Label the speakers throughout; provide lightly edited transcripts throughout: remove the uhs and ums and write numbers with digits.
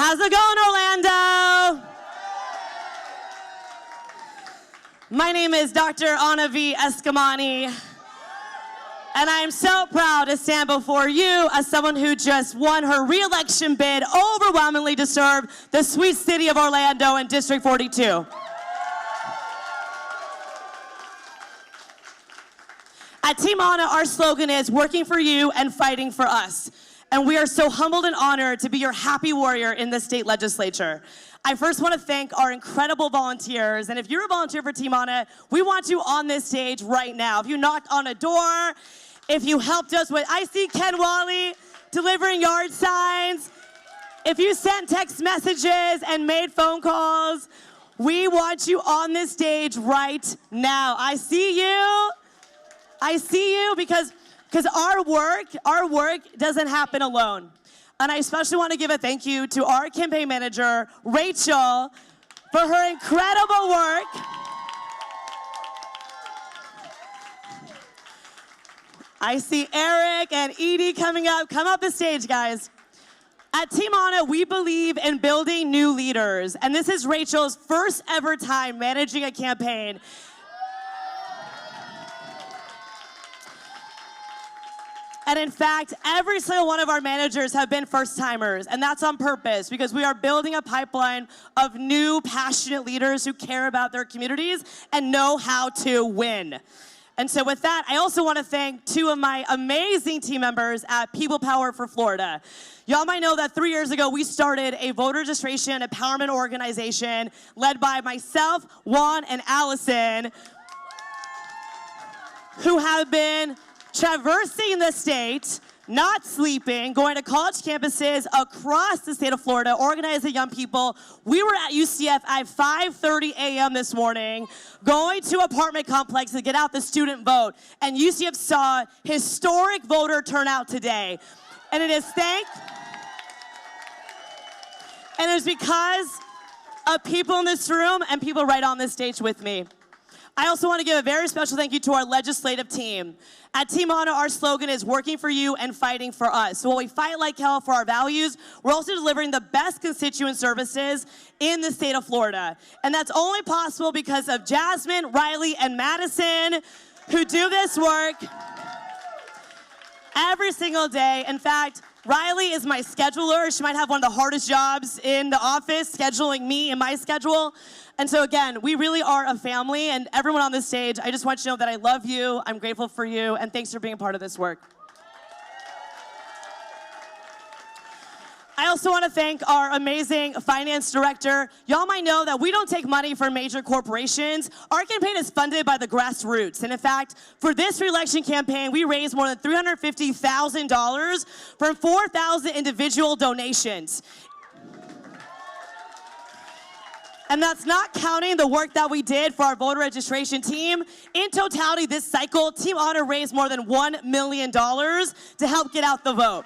Speaker 1: How's it going, Orlando? My name is Dr. Abbey Eskamani, and I am so proud to stand before you as someone who just won her re-election bid overwhelmingly to serve the sweet city of Orlando in District 42. At Team Anna, our slogan is working for you and fighting for us. And we are so humbled and honored to be your happy warrior in the state legislature. I first want to thank our incredible volunteers. And if you're a volunteer for Team Anna, we want you on this stage right now. If you knocked on a door, if you helped us with, I see Ken Wally delivering yard signs. If you sent text messages and made phone calls, we want you on this stage right now. I see you because our work doesn't happen alone. And I especially want to give a thank you to our campaign manager, Rachel, for her incredible work. I see Eric and Edie coming up. Come up the stage, guys. At Team Anna, we believe in building new leaders. And this is Rachel's first ever time managing a campaign. And in fact, every single one of our managers have been first-timers, and that's on purpose because we are building a pipeline of new, passionate leaders who care about their communities and know how to win. And so with that, I also want to thank two of my amazing team members at People Power for Florida. Y'all might know that 3 years ago, we started a voter registration empowerment organization led by myself, Juan, and Allison, who have been traversing the state, not sleeping, going to college campuses across the state of Florida, organizing young people. We were at UCF at 5:30 a.m. this morning, going to apartment complexes to get out the student vote. And UCF saw historic voter turnout today. And it is because of people in this room and people right on this stage with me. I also want to give a very special thank you to our legislative team. At Team Anna, our slogan is working for you and fighting for us. So while we fight like hell for our values, we're also delivering the best constituent services in the state of Florida. And that's only possible because of Jasmine, Riley, and Madison, who do this work every single day. In fact, Riley is my scheduler. She might have one of the hardest jobs in the office, scheduling me and my schedule. And so again, we really are a family, and everyone on this stage, I just want you to know that I love you, I'm grateful for you, and thanks for being a part of this work. I also want to thank our amazing finance director. Y'all might know that we don't take money from major corporations. Our campaign is funded by the grassroots. And in fact, for this re-election campaign, we raised more than $350,000 from 4,000 individual donations. And that's not counting the work that we did for our voter registration team. In totality, this cycle, Team Anna raised more than $1 million to help get out the vote.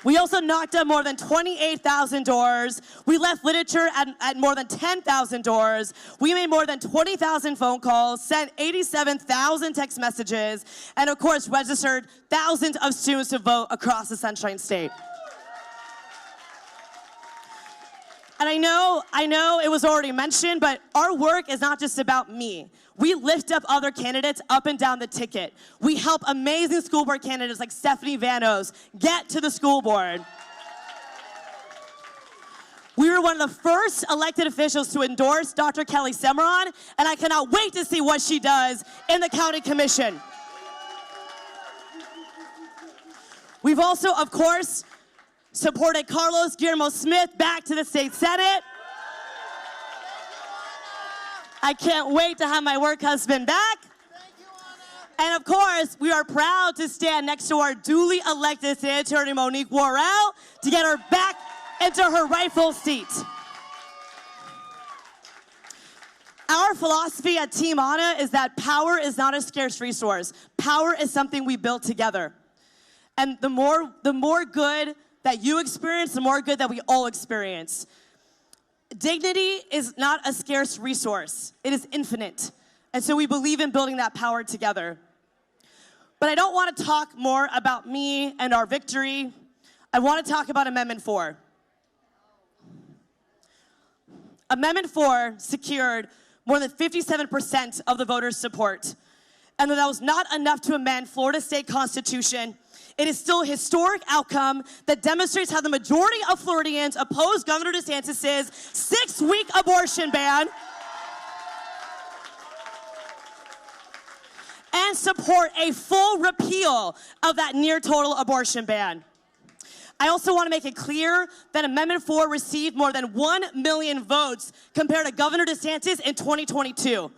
Speaker 1: We also knocked on more than 28,000 doors. We left literature at more than 10,000 doors. We made more than 20,000 phone calls, sent 87,000 text messages, and of course, registered thousands of students to vote across the Sunshine State. And I know it was already mentioned, but our work is not just about me. We lift up other candidates up and down the ticket. We help amazing school board candidates like Stephanie Vanos get to the school board. We were one of the first elected officials to endorse Dr. Kelly Cimarron, and I cannot wait to see what she does in the county commission. We've also, of course, supported Carlos Guillermo Smith back to the state Senate. I can't wait to have my work husband back. And of course, we are proud to stand next to our duly elected Senator Monique Worrell to get her back into her rightful seat. Our philosophy at Team Anna is that power is not a scarce resource. Power is something we build together. And the more good that you experience, the more good that we all experience. Dignity is not a scarce resource. It is infinite. And so we believe in building that power together. But I don't want to talk more about me and our victory. I want to talk about Amendment 4. Amendment 4 secured more than 57% of the voters' support. And though that was not enough to amend Florida's state constitution, it is still a historic outcome that demonstrates how the majority of Floridians oppose Governor DeSantis' 6-week abortion ban and support a full repeal of that near-total abortion ban. I also want to make it clear that Amendment 4 received more than 1 million votes compared to Governor DeSantis in 2022.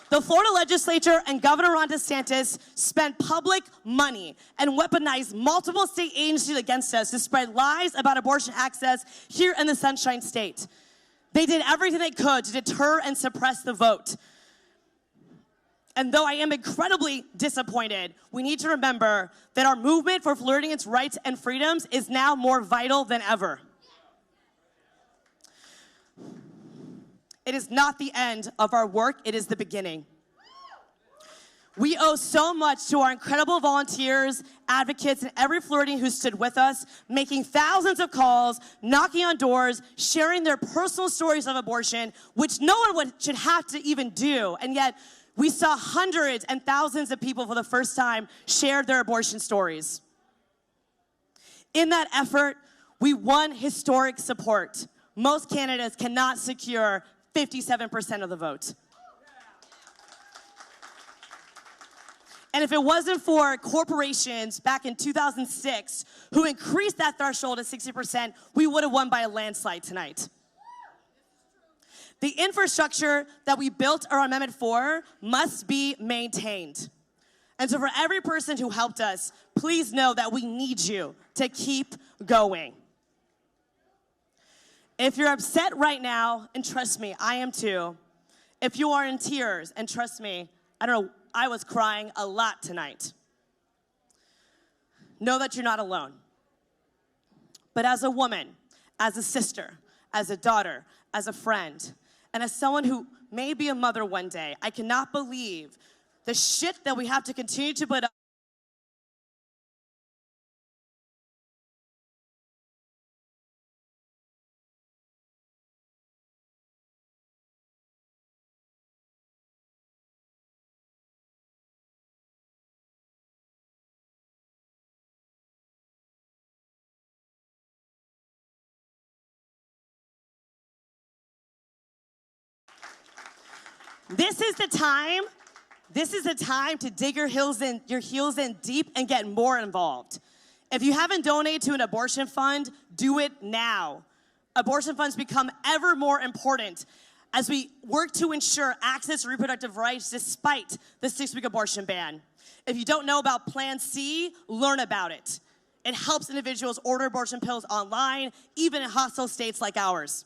Speaker 1: The Florida legislature and Governor Ron DeSantis spent public money and weaponized multiple state agencies against us to spread lies about abortion access here in the Sunshine State. They did everything they could to deter and suppress the vote. And though I am incredibly disappointed, we need to remember that our movement for Floridians' rights and freedoms is now more vital than ever. It is not the end of our work, it is the beginning. We owe so much to our incredible volunteers, advocates, and every Floridian who stood with us, making thousands of calls, knocking on doors, sharing their personal stories of abortion, which no one should have to even do. And yet, we saw hundreds and thousands of people for the first time share their abortion stories. In that effort, we won historic support. Most candidates cannot secure 57% of the vote. And if it wasn't for corporations back in 2006 who increased that threshold to 60%, we would have won by a landslide tonight. The infrastructure that we built around Amendment 4 must be maintained. And so for every person who helped us, please know that we need you to keep going. If you're upset right now, and trust me, I am too. If you are in tears, and trust me, I don't know, I was crying a lot tonight. Know that you're not alone. But as a woman, as a sister, as a daughter, as a friend, and as someone who may be a mother one day, I cannot believe the shit that we have to continue to put up. This is the time to dig your heels in deep and get more involved. If you haven't donated to an abortion fund, do it now. Abortion funds become ever more important as we work to ensure access to reproductive rights despite the 6-week abortion ban. If you don't know about Plan C, learn about it. It helps individuals order abortion pills online, even in hostile states like ours.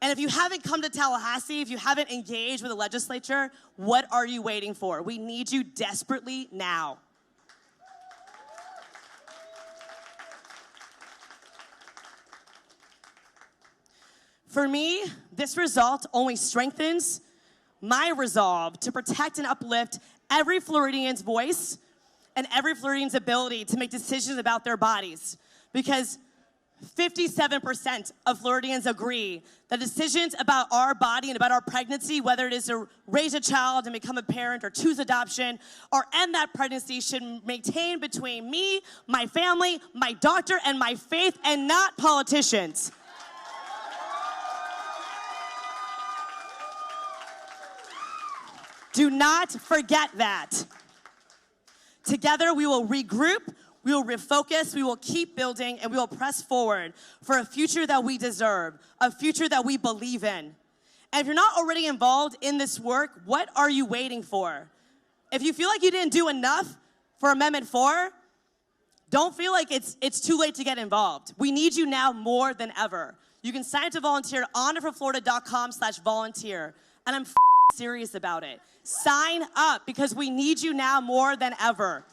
Speaker 1: And if you haven't come to Tallahassee, if you haven't engaged with the legislature, what are you waiting for? We need you desperately now. For me, this result only strengthens my resolve to protect and uplift every Floridian's voice and every Floridian's ability to make decisions about their bodies. Because 57% of Floridians agree that decisions about our body and about our pregnancy, whether it is to raise a child and become a parent or choose adoption or end that pregnancy, should maintain between me, my family, my doctor, and my faith, and not politicians. Do not forget that. Together we will regroup, we will refocus, we will keep building, and we will press forward for a future that we deserve, a future that we believe in. And if you're not already involved in this work, what are you waiting for? If you feel like you didn't do enough for Amendment 4, don't feel like it's too late to get involved. We need you now more than ever. You can sign up to volunteer at honorforflorida.com/volunteer. And I'm serious about it. Sign up because we need you now more than ever.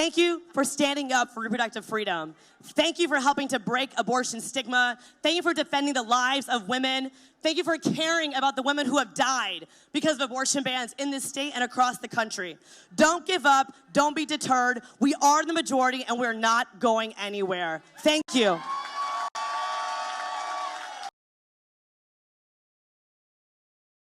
Speaker 1: Thank you for standing up for reproductive freedom. Thank you for helping to break abortion stigma. Thank you for defending the lives of women. Thank you for caring about the women who have died because of abortion bans in this state and across the country. Don't give up. Don't be deterred. We are the majority, and we're not going anywhere. Thank you.